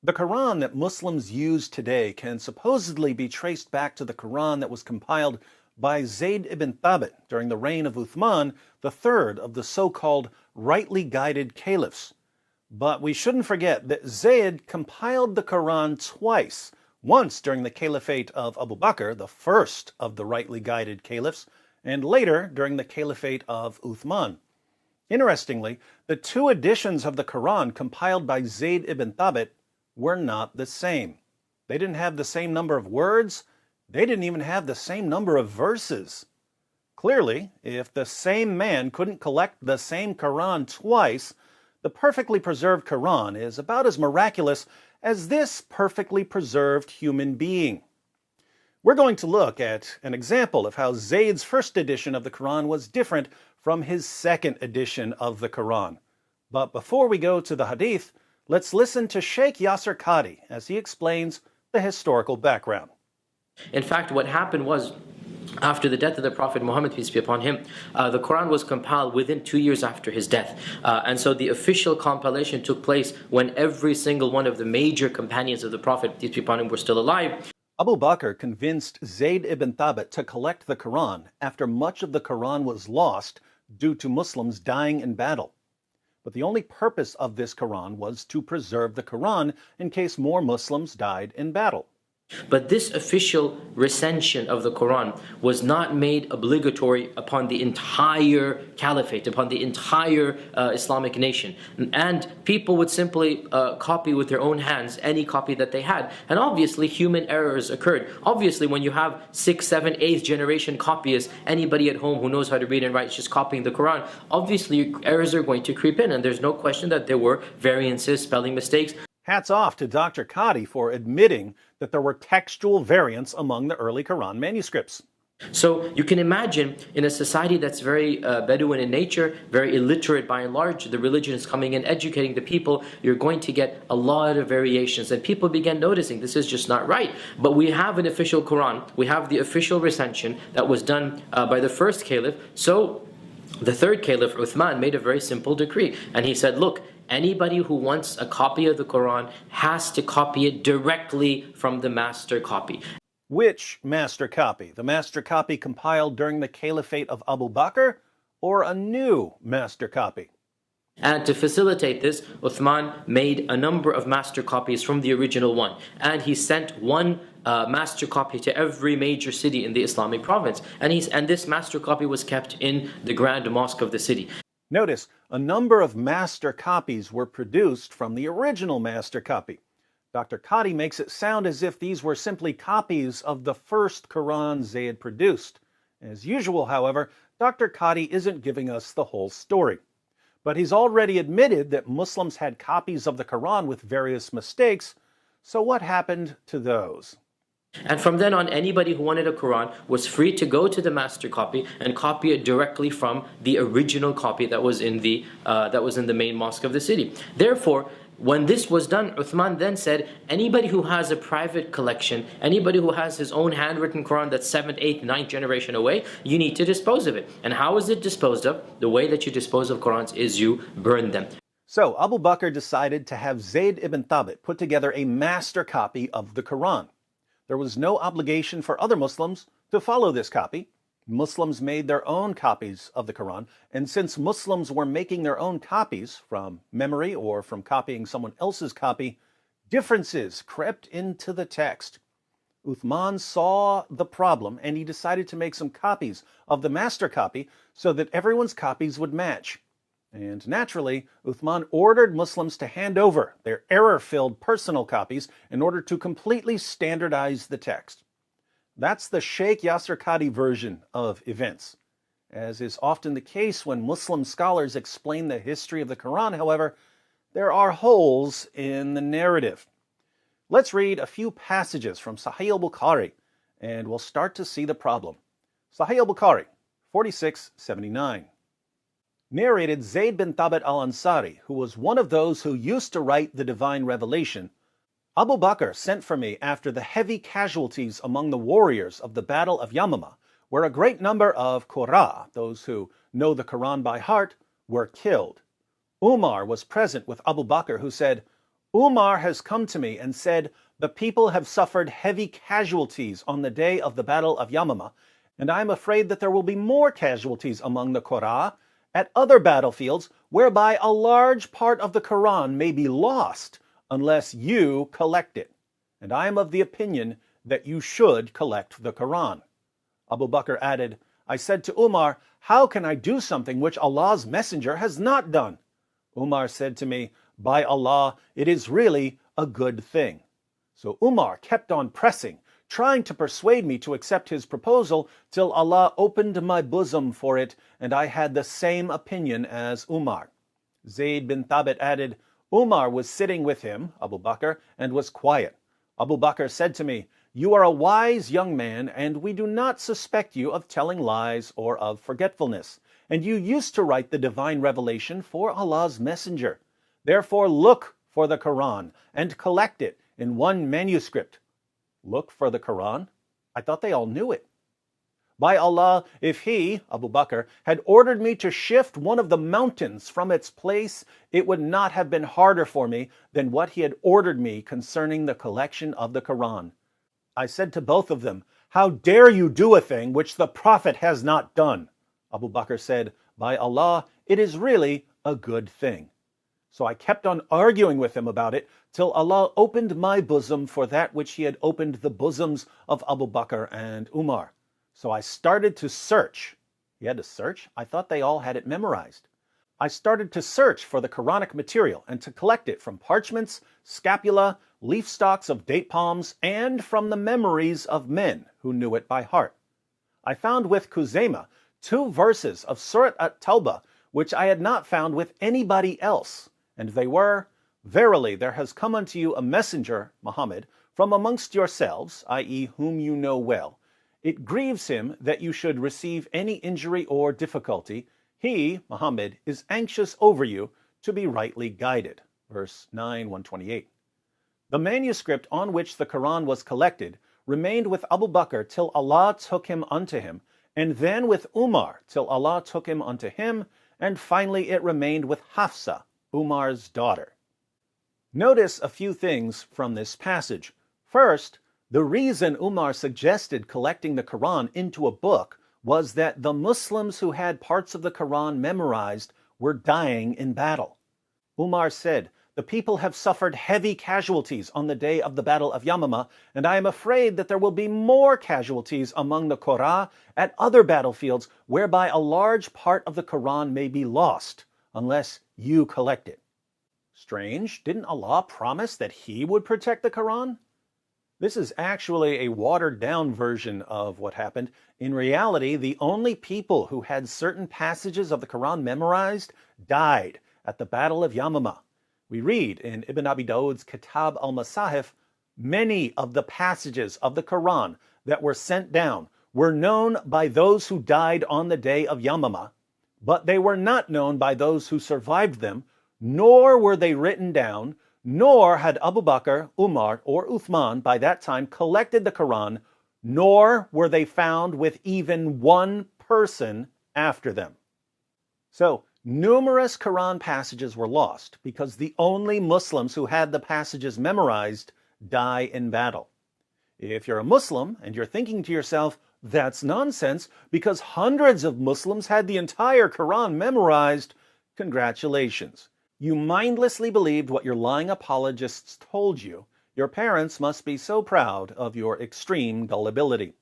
The Quran that Muslims use today can supposedly be traced back to the Quran that was compiled by Zayd ibn Thabit during the reign of Uthman, the third of the so-called rightly guided caliphs. But we shouldn't forget that Zayd compiled the Quran twice, once during the caliphate of Abu Bakr, the first of the rightly guided caliphs, and later during the caliphate of Uthman. Interestingly, the two editions of the Quran compiled by Zayd ibn Thabit were not the same. They didn't have the same number of words. They didn't even have the same number of verses. Clearly, if the same man couldn't collect the same Quran twice, the perfectly preserved Quran is about as miraculous as this perfectly preserved human being. We're going to look at an example of how Zayd's first edition of the Quran was different from his second edition of the Quran. But before we go to the hadith, let's listen to Sheikh Yasir Qadhi as he explains the historical background. In fact, what happened was, after the death of the Prophet Muhammad, peace be upon him, the Quran was compiled within 2 years after his death. And so the official compilation took place when every single one of the major companions of the Prophet, peace be upon him, were still alive. Abu Bakr convinced Zayd ibn Thabit to collect the Quran after much of the Quran was lost due to Muslims dying in battle. But the only purpose of this Quran was to preserve the Quran in case more Muslims died in battle. But this official recension of the Quran was not made obligatory upon the entire caliphate, upon the entire Islamic nation. And people would simply copy with their own hands any copy that they had. And obviously human errors occurred. Obviously when you have 6th, 7th, 8th generation copyists, anybody at home who knows how to read and write is just copying the Quran, obviously errors are going to creep in, and there's no question that there were variances, spelling mistakes. Hats off to Dr. Qadhi for admitting that there were textual variants among the early Quran manuscripts. So you can imagine in a society that's very Bedouin in nature, very illiterate by and large, the religion is coming in, educating the people, you're going to get a lot of variations, and people began noticing this is just not right. But we have an official Quran, we have the official recension that was done by the first caliph. So the third caliph, Uthman, made a very simple decree, and he said, look, anybody who wants a copy of the Quran has to copy it directly from the master copy. Which master copy? The master copy compiled during the caliphate of Abu Bakr, or a new master copy? And to facilitate this, Uthman made a number of master copies from the original one. And he sent one master copy to every major city in the Islamic province. And this master copy was kept in the Grand Mosque of the city. Notice, a number of master copies were produced from the original master copy. Dr. Qadhi makes it sound as if these were simply copies of the first Quran Zayd produced. As usual, however, Dr. Qadhi isn't giving us the whole story. But he's already admitted that Muslims had copies of the Quran with various mistakes, so what happened to those? And from then on, anybody who wanted a Quran was free to go to the master copy and copy it directly from the original copy that was in the main mosque of the city. Therefore, when this was done, Uthman then said, anybody who has a private collection, anybody who has his own handwritten Quran that's 7th, 8th, 9th generation away, you need to dispose of it. And how is it disposed of? The way that you dispose of Qurans is you burn them. So Abu Bakr decided to have Zayd ibn Thabit put together a master copy of the Quran. There was no obligation for other Muslims to follow this copy. Muslims made their own copies of the Quran, and since Muslims were making their own copies from memory or from copying someone else's copy, differences crept into the text. Uthman saw the problem, and he decided to make some copies of the master copy so that everyone's copies would match. And naturally, Uthman ordered Muslims to hand over their error-filled personal copies in order to completely standardize the text. That's the Sheikh Yasir Qadhi version of events. As is often the case when Muslim scholars explain the history of the Quran, however, there are holes in the narrative. Let's read a few passages from Sahih al-Bukhari, and we'll start to see the problem. Sahih al-Bukhari, 4679. Narrated Zayd bin Thabit al-Ansari, who was one of those who used to write the divine revelation, Abu Bakr sent for me after the heavy casualties among the warriors of the Battle of Yamama, where a great number of Qurra, those who know the Quran by heart, were killed. Umar was present with Abu Bakr, who said, Umar has come to me and said, the people have suffered heavy casualties on the day of the Battle of Yamama, and I am afraid that there will be more casualties among the Qur'an at other battlefields whereby a large part of the Quran may be lost unless you collect it. And I am of the opinion that you should collect the Quran. Abu Bakr added, I said to Umar, how can I do something which Allah's Messenger has not done? Umar said to me, by Allah, it is really a good thing. So Umar kept on pressing, trying to persuade me to accept his proposal till Allah opened my bosom for it, and I had the same opinion as Umar. Zayd bin Thabit added, Umar was sitting with him, Abu Bakr, and was quiet. Abu Bakr said to me, you are a wise young man, and we do not suspect you of telling lies or of forgetfulness, and you used to write the divine revelation for Allah's Messenger. Therefore look for the Quran and collect it in one manuscript. Look for the Quran? I thought they all knew it. By Allah, if he, Abu Bakr, had ordered me to shift one of the mountains from its place, it would not have been harder for me than what he had ordered me concerning the collection of the Quran. I said to both of them, how dare you do a thing which the Prophet has not done? Abu Bakr said, by Allah, it is really a good thing. So I kept on arguing with him about it till Allah opened my bosom for that which he had opened the bosoms of Abu Bakr and Umar. So I started to search. He had to search? I thought they all had it memorized. I started to search for the Quranic material and to collect it from parchments, scapula, leaf stalks of date palms, and from the memories of men who knew it by heart. I found with Khuzaymah 2 verses of Surat at-Tawbah which I had not found with anybody else, and they were, verily there has come unto you a messenger, Muhammad, from amongst yourselves, i.e. whom you know well. It grieves him that you should receive any injury or difficulty. He, Muhammad, is anxious over you to be rightly guided. Verse 9, 128. The manuscript on which the Quran was collected remained with Abu Bakr till Allah took him unto him, and then with Umar till Allah took him unto him, and finally it remained with Hafsa, Umar's daughter. Notice a few things from this passage. First, the reason Umar suggested collecting the Quran into a book was that the Muslims who had parts of the Quran memorized were dying in battle. Umar said, the people have suffered heavy casualties on the day of the Battle of Yamama, and I am afraid that there will be more casualties among the Qur'an at other battlefields whereby a large part of the Quran may be lost unless you collect it. Strange, didn't Allah promise that He would protect the Quran? This is actually a watered-down version of what happened. In reality, the only people who had certain passages of the Quran memorized died at the Battle of Yamama. We read in Ibn Abi Dawud's Kitab al-Masahif, many of the passages of the Quran that were sent down were known by those who died on the day of Yamama, but they were not known by those who survived them, nor were they written down, nor had Abu Bakr, Umar, or Uthman by that time collected the Quran, nor were they found with even one person after them. So, numerous Quran passages were lost because the only Muslims who had the passages memorized die in battle. If you're a Muslim and you're thinking to yourself, that's nonsense because hundreds of Muslims had the entire Quran memorized, congratulations. You mindlessly believed what your lying apologists told you. Your parents must be so proud of your extreme gullibility.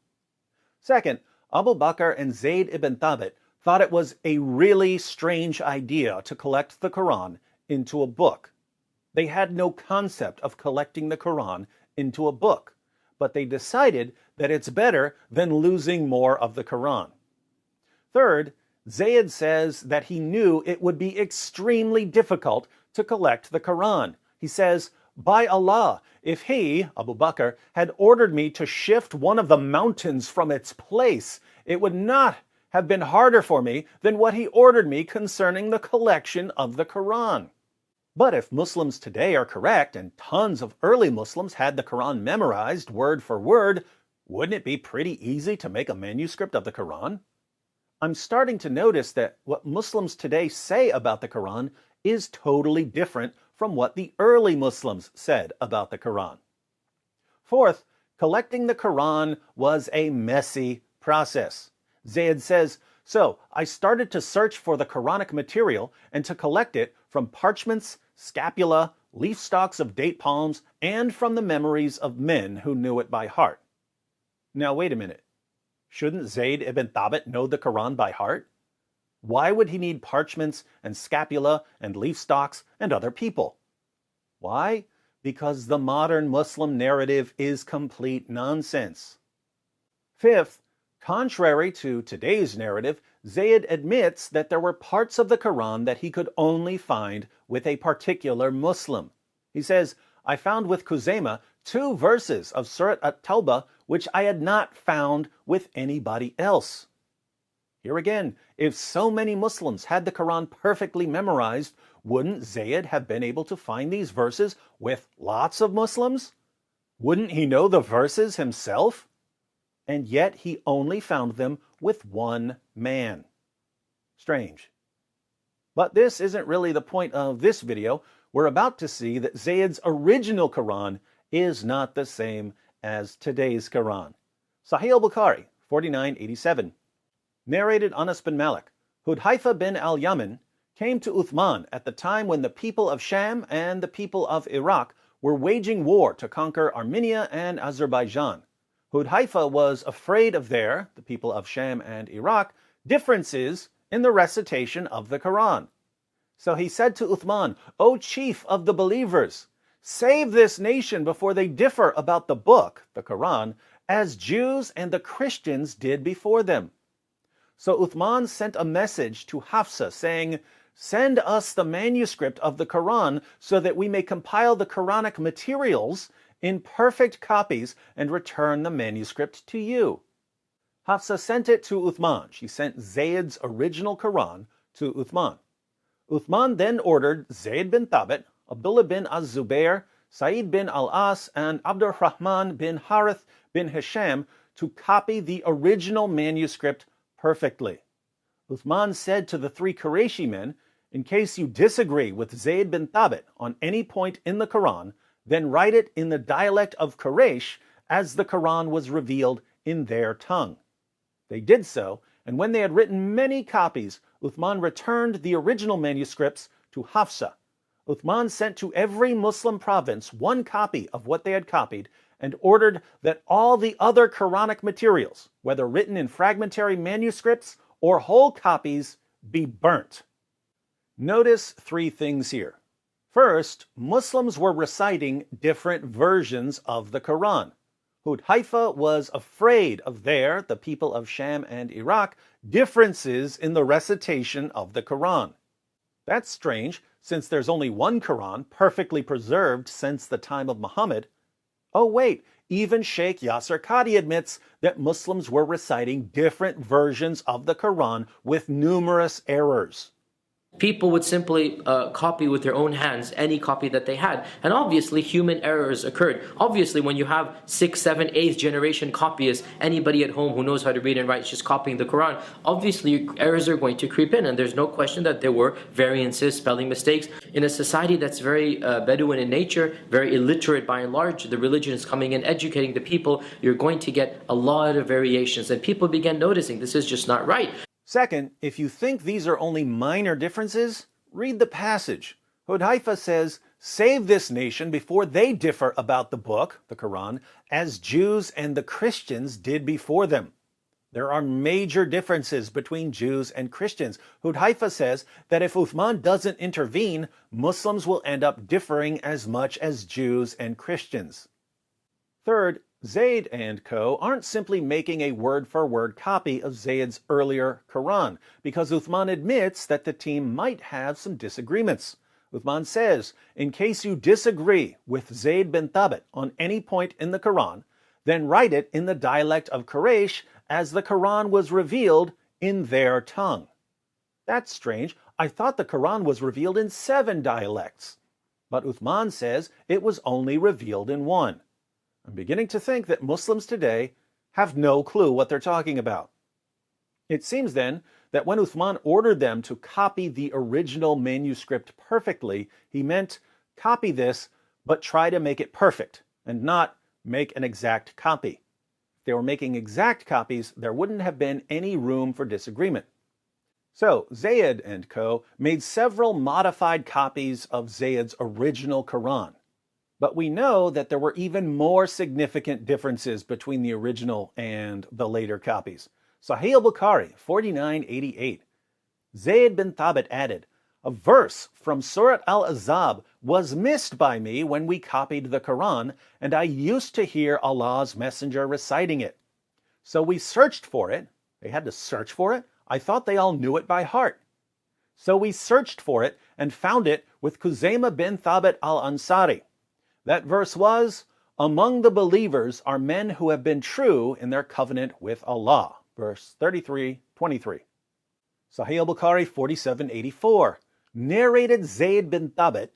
Second, Abu Bakr and Zayd ibn Thabit thought it was a really strange idea to collect the Quran into a book. They had no concept of collecting the Quran into a book, but they decided that it's better than losing more of the Quran. Third, Zayd says that he knew it would be extremely difficult to collect the Quran. He says, by Allah, if he, Abu Bakr, had ordered me to shift one of the mountains from its place, it would not have been harder for me than what he ordered me concerning the collection of the Quran. But if Muslims today are correct and tons of early Muslims had the Quran memorized word for word, wouldn't it be pretty easy to make a manuscript of the Quran? I'm starting to notice that what Muslims today say about the Quran is totally different from what the early Muslims said about the Quran. Fourth, collecting the Quran was a messy process. Zayd says, "So I started to search for the Quranic material and to collect it from parchments, scapula, leaf stalks of date palms, and from the memories of men who knew it by heart." Now wait a minute. Shouldn't Zayd ibn Thabit know the Quran by heart? Why would he need parchments and scapula and leaf stalks and other people? Why? Because the modern Muslim narrative is complete nonsense. Fifth, contrary to today's narrative, Zayd admits that there were parts of the Quran that he could only find with a particular Muslim. He says, "I found with Khuzaymah 2 verses of Surat at-Tawbah which I had not found with anybody else." Here again, if so many Muslims had the Quran perfectly memorized, wouldn't Zayd have been able to find these verses with lots of Muslims? Wouldn't he know the verses himself? And yet he only found them with one man. Strange. But this isn't really the point of this video. We're about to see that Zayd's original Quran is not the same as today's Quran. Sahih al-Bukhari, 4987. Narrated Anas bin Malik, Hudhaifa bin al-Yaman came to Uthman at the time when the people of Sham and the people of Iraq were waging war to conquer Armenia and Azerbaijan. Hudhaifa was afraid of the people of Sham and Iraq, differences in the recitation of the Quran. So he said to Uthman, "O chief of the believers, save this nation before they differ about the book, the Quran, as Jews and the Christians did before them." So Uthman sent a message to Hafsa saying, "Send us the manuscript of the Quran so that we may compile the Quranic materials in perfect copies and return the manuscript to you." Hafsa sent it to Uthman. She sent Zayd's original Quran to Uthman. Uthman then ordered Zayd bin Thabit, Abdullah bin az-Zubair, Sa'id bin al-As, and Abdurrahman bin Harith bin Hisham to copy the original manuscript perfectly. Uthman said to the 3 Qurayshi men, "In case you disagree with Zayd bin Thabit on any point in the Quran, then write it in the dialect of Quraysh as the Quran was revealed in their tongue." They did so, and when they had written many copies, Uthman returned the original manuscripts to Hafsa. Uthman sent to every Muslim province 1 copy of what they had copied and ordered that all the other Quranic materials, whether written in fragmentary manuscripts or whole copies, be burnt. Notice 3 things here. First, Muslims were reciting different versions of the Quran. Hudhaifa was afraid of the people of Sham and Iraq, differences in the recitation of the Quran. That's strange, since there's only one Quran perfectly preserved since the time of Muhammad. Oh wait, even Sheikh Yasser Qadi admits that Muslims were reciting different versions of the Quran with numerous errors. People would simply copy with their own hands any copy that they had. And obviously human errors occurred. Obviously when you have 6th, 7th, 8th generation copyists, anybody at home who knows how to read and write is just copying the Quran, obviously errors are going to creep in, and there's no question that there were variances, spelling mistakes. In a society that's very Bedouin in nature, very illiterate by and large, the religion is coming in, educating the people, you're going to get a lot of variations, and people began noticing this is just not right. Second, if you think these are only minor differences, read the passage. Hudhaifa says, "Save this nation before they differ about the book, the Quran, as Jews and the Christians did before them." There are major differences between Jews and Christians. Hudhaifa says that if Uthman doesn't intervene, Muslims will end up differing as much as Jews and Christians. Third, Zayd and co. aren't simply making a word-for-word copy of Zayd's earlier Quran, because Uthman admits that the team might have some disagreements. Uthman says, "In case you disagree with Zayd bin Thabit on any point in the Quran, then write it in the dialect of Quraysh as the Quran was revealed in their tongue." That's strange. I thought the Quran was revealed in 7 dialects. But Uthman says it was only revealed in 1. I'm beginning to think that Muslims today have no clue what they're talking about. It seems then that when Uthman ordered them to copy the original manuscript perfectly, he meant copy this, but try to make it perfect and not make an exact copy. If they were making exact copies, there wouldn't have been any room for disagreement. So Zayd and co. made several modified copies of Zayd's original Quran. But we know that there were even more significant differences between the original and the later copies. Sahih al-Bukhari 4988. Zayd bin Thabit added, "A verse from Surat al-Ahzab was missed by me when we copied the Quran, and I used to hear Allah's Messenger reciting it. So we searched for it." They had to search for it? I thought they all knew it by heart. "So we searched for it and found it with Khuzaymah bin Thabit al-Ansari. That verse was, 'Among the believers are men who have been true in their covenant with Allah.'" Verse 33-23. Sahih al-Bukhari 4784. Narrated Zayd bin Thabit,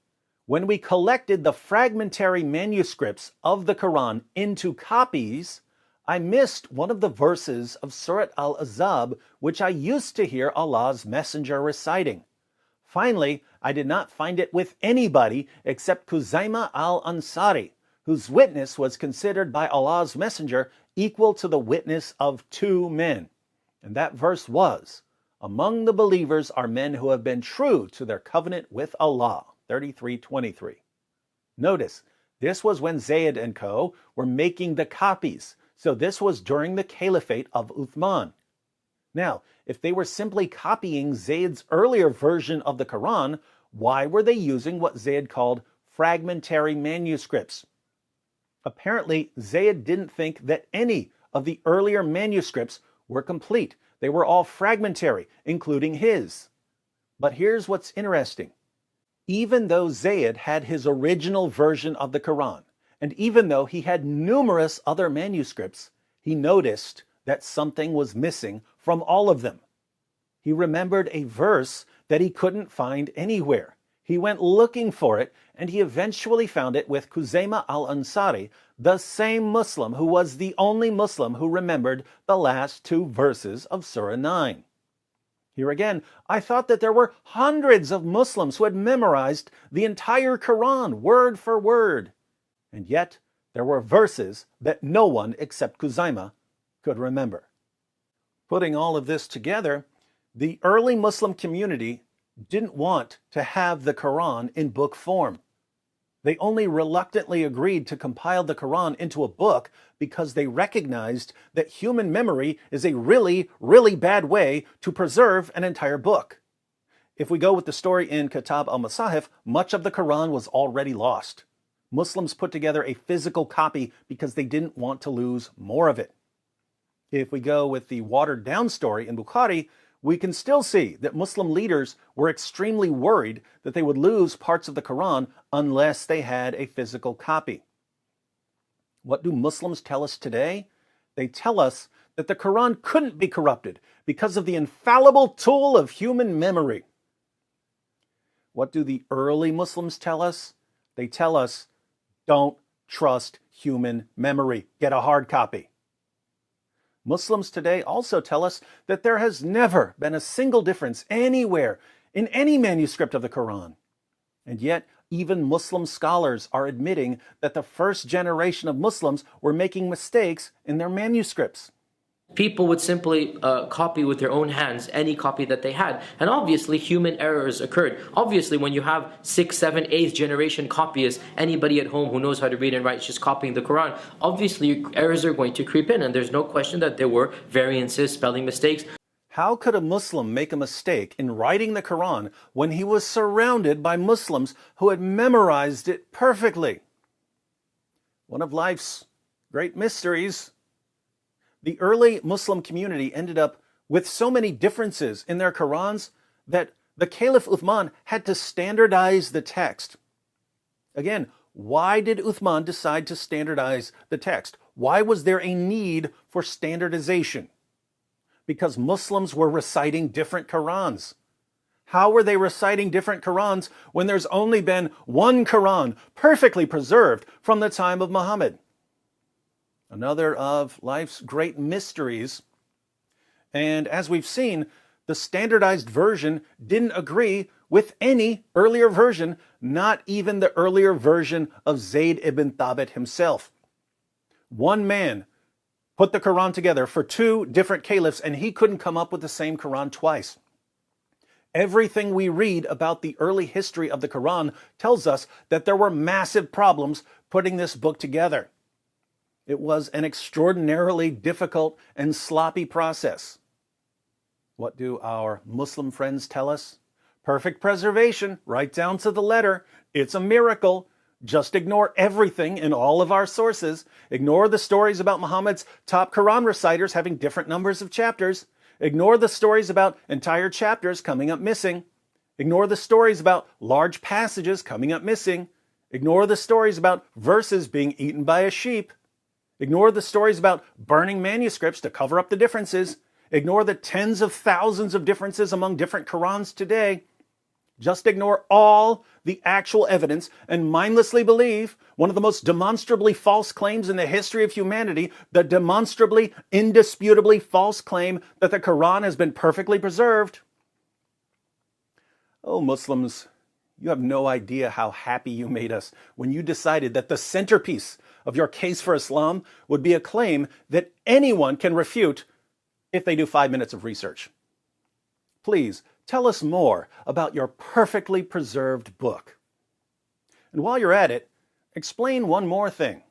"When we collected the fragmentary manuscripts of the Quran into copies, I missed one of the verses of Surat al-Ahzab which I used to hear Allah's Messenger reciting. Finally, I did not find it with anybody except Khuzaymah al-Ansari, whose witness was considered by Allah's Messenger equal to the witness of 2 men. And that verse was, 'Among the believers are men who have been true to their covenant with Allah.' 33-23. Notice, this was when Zayd and co. were making the copies, so this was during the caliphate of Uthman. Now, if they were simply copying Zayd's earlier version of the Quran, why were they using what Zayd called fragmentary manuscripts? Apparently, Zayd didn't think that any of the earlier manuscripts were complete. They were all fragmentary, including his. But here's what's interesting. Even though Zayd had his original version of the Quran, and even though he had numerous other manuscripts, he noticed that something was missing from all of them. He remembered a verse that he couldn't find anywhere. He went looking for it, and he eventually found it with Khuzaymah al-Ansari, the same Muslim who was the only Muslim who remembered the last 2 verses of Surah 9. Here again, I thought that there were hundreds of Muslims who had memorized the entire Quran word for word. And yet, there were verses that no one except Khuzaymah could remember. Putting all of this together, the early Muslim community didn't want to have the Quran in book form. They only reluctantly agreed to compile the Quran into a book because they recognized that human memory is a really, really bad way to preserve an entire book. If we go with the story in Kitab al-Masahif, much of the Quran was already lost. Muslims put together a physical copy because they didn't want to lose more of it. If we go with the watered-down story in Bukhari, we can still see that Muslim leaders were extremely worried that they would lose parts of the Quran unless they had a physical copy. What do Muslims tell us today? They tell us that the Quran couldn't be corrupted because of the infallible tool of human memory. What do the early Muslims tell us? They tell us, don't trust human memory. Get a hard copy. Muslims today also tell us that there has never been a single difference anywhere in any manuscript of the Quran. And yet, even Muslim scholars are admitting that the first generation of Muslims were making mistakes in their manuscripts. People would simply copy with their own hands any copy that they had. And obviously human errors occurred. Obviously when you have 6th, 7th, 8th generation copyists, anybody at home who knows how to read and write is just copying the Quran, obviously errors are going to creep in, and there's no question that there were variances, spelling mistakes. How could a Muslim make a mistake in writing the Quran when he was surrounded by Muslims who had memorized it perfectly? One of life's great mysteries. The early Muslim community ended up with so many differences in their Qurans that the Caliph Uthman had to standardize the text. Again, why did Uthman decide to standardize the text? Why was there a need for standardization? Because Muslims were reciting different Qurans. How were they reciting different Qurans when there's only been one Quran perfectly preserved from the time of Muhammad? Another of life's great mysteries. And as we've seen, the standardized version didn't agree with any earlier version, not even the earlier version of Zayd ibn Thabit himself. One man put the Quran together for two different caliphs, and he couldn't come up with the same Quran twice. Everything we read about the early history of the Quran tells us that there were massive problems putting this book together. It was an extraordinarily difficult and sloppy process. What do our Muslim friends tell us? Perfect preservation, right down to the letter. It's a miracle. Just ignore everything in all of our sources. Ignore the stories about Muhammad's top Quran reciters having different numbers of chapters. Ignore the stories about entire chapters coming up missing. Ignore the stories about large passages coming up missing. Ignore the stories about verses being eaten by a sheep. Ignore the stories about burning manuscripts to cover up the differences. Ignore the tens of thousands of differences among different Qurans today. Just ignore all the actual evidence and mindlessly believe one of the most demonstrably false claims in the history of humanity, the demonstrably, indisputably false claim that the Quran has been perfectly preserved. Oh, Muslims, you have no idea how happy you made us when you decided that the centerpiece of your case for Islam would be a claim that anyone can refute if they do 5 minutes of research. Please, tell us more about your perfectly preserved book. And while you're at it, explain one more thing.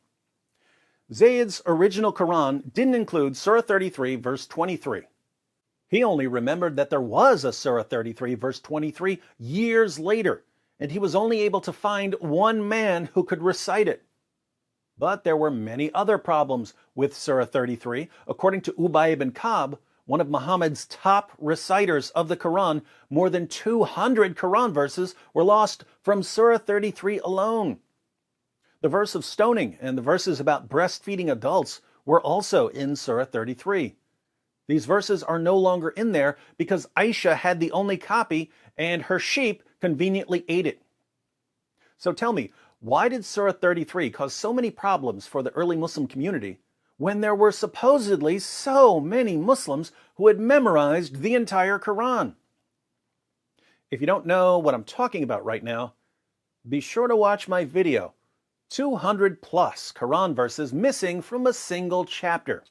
Zayd's original Quran didn't include Surah 33, verse 23. He only remembered that there was a Surah 33, verse 23 years later, and he was only able to find one man who could recite it. But there were many other problems with Surah 33. According to Ubay ibn Ka'b, one of Muhammad's top reciters of the Quran, more than 200 Quran verses were lost from Surah 33 alone. The verse of stoning and the verses about breastfeeding adults were also in Surah 33. These verses are no longer in there because Aisha had the only copy and her sheep conveniently ate it. So tell me, why did Surah 33 cause so many problems for the early Muslim community when there were supposedly so many Muslims who had memorized the entire Quran? If you don't know what I'm talking about right now, be sure to watch my video, 200 plus Quran verses missing from a single chapter.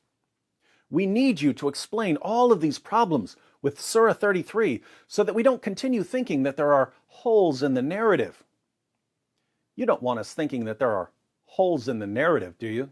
We need you to explain all of these problems with Surah 33 so that we don't continue thinking that there are holes in the narrative. You don't want us thinking that there are holes in the narrative, do you?